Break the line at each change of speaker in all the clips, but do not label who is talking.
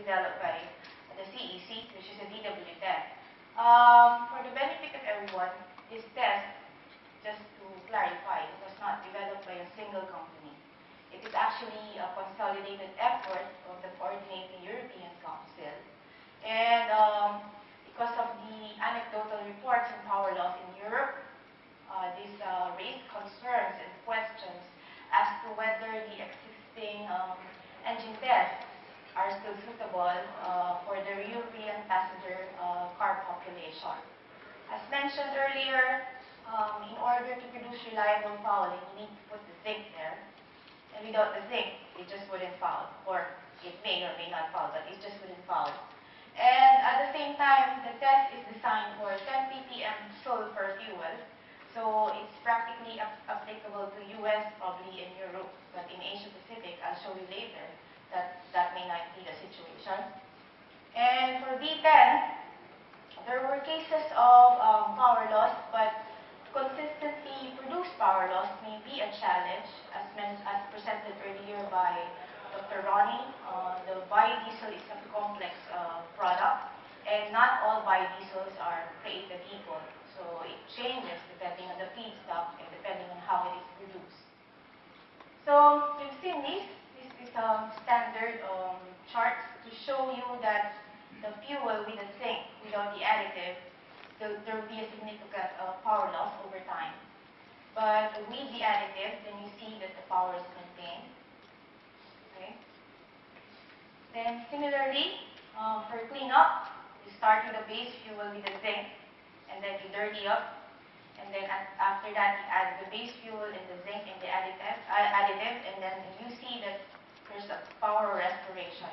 developed by the CEC, which is a DW10. For the benefit of everyone, this test, just to clarify, it was not developed by a single company. It is actually a consolidated effort of the Coordinating European Council. And because of the anecdotal reports on power loss in Europe, this raised concerns and questions as to whether the existing engine tests are still suitable for the European passenger car population. As mentioned earlier, in order to produce reliable fouling, you need to put the zinc there. And without the zinc, it just wouldn't foul. Or it may or may not foul, but it just wouldn't foul. And at the same time, the test is designed for 10 ppm sulfur fuel. So it's practically applicable to US, probably in Europe, but in Asia Pacific, I'll show you later that that may not be the situation. And for B10, there were cases of power loss, but consistently produced power loss may be a challenge, as presented earlier by Dr. Ronnie. The biodiesel is a complex product, and not all biodiesels are created equal. So it changes depending on the feedstock and depending on how it is produced. So you've seen this. This is standard charts to show you that the fuel with the zinc, without the additive, there will be a significant power loss over time. But with the additive, then you see that the power is maintained. Okay. Then similarly, for cleanup, you start with the base fuel with the zinc, and then you dirty up, and then after that you add the base fuel and the zinc and the additive, and then you see that there's a power restoration,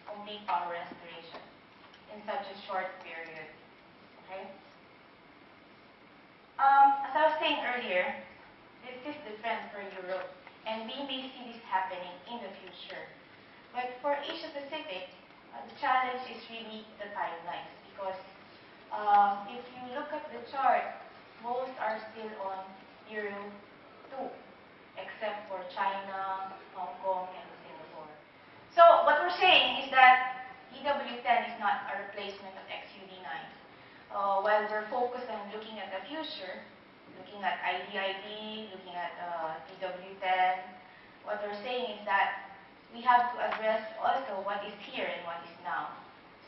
complete power restoration in such a short period. Okay. As I was saying earlier, this is the trend for Europe, and we may see this happening in the future. But for Asia Pacific, the challenge is really the timelines, because if you look at the chart, most are still on Euro 2, except for China, Hong Kong, and Singapore. So what we're saying is that EW10 is not a replacement of XUD9. While we're focused on looking at the future, looking at IDID, looking at EW10, what we're saying is that we have to address also what is here and what is now.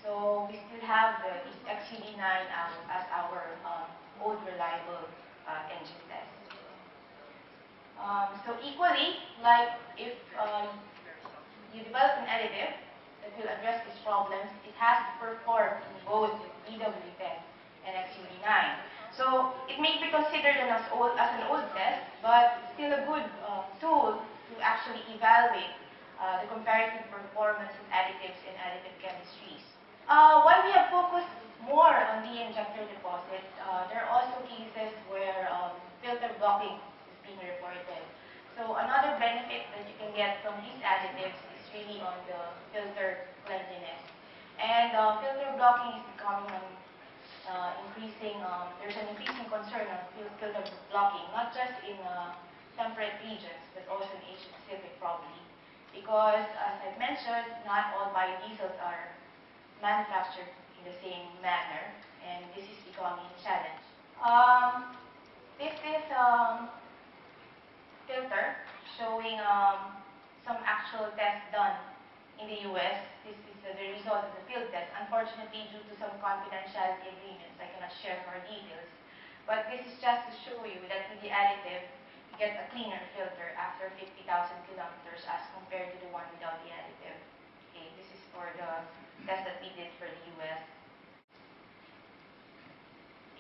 So we still have the XUD9 as our old reliable engine test. So equally, like if you develop an additive that will address these problems, it has to perform in both EW10 and XUD9. So it may be considered as an old test, but it's still a good tool to actually evaluate the comparative performance of additives and additive chemistries. While we have focused more on the injector deposits, there are also cases where filter blocking is being reported. So another benefit that you can get from these additives is really on the filter cleanliness. And filter blocking is becoming there's an increasing concern on filter blocking, not just in temperate regions, but also in Asia Pacific probably. Because, as I've mentioned, not all biodiesels are manufactured in the same manner, and this is becoming a challenge. This is a filter showing some actual tests done in the US. This is the result of the field test. Unfortunately, due to some confidentiality agreements, I cannot share more details. But this is just to show you that with the additive, you get a cleaner filter after 50,000 kilometers as compared to the one without the additive. Okay, this is for the test that we did for the US.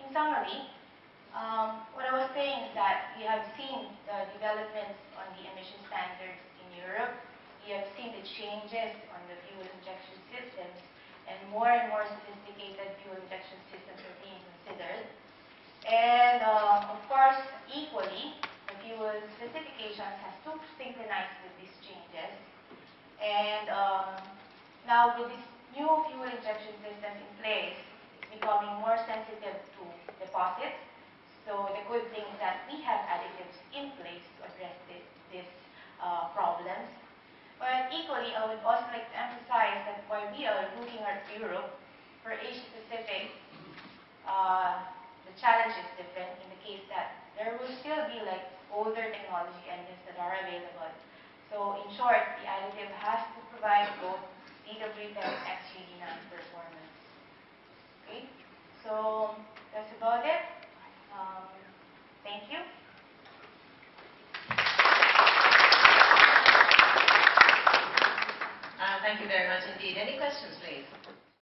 In summary, what I was saying is that we have seen the developments on the emission standards in Europe. We have seen the changes on the fuel injection systems, and more sophisticated fuel injection systems are being considered. And of course, equally, the fuel specifications has to synchronize with these changes. And now with this new fuel injection system in place, it's becoming more sensitive to deposits. So the good thing is that we have additives in place to address these problems. But equally, I would also like to emphasize that while we are Europe. For Asia Pacific, the challenge is different in the case that there will still be like older technology engines that are available. So in short, the additive has to provide both DW10 and XG9 performance. Okay, so that's about it. Thank you.
Thank you very much indeed. Any questions, please?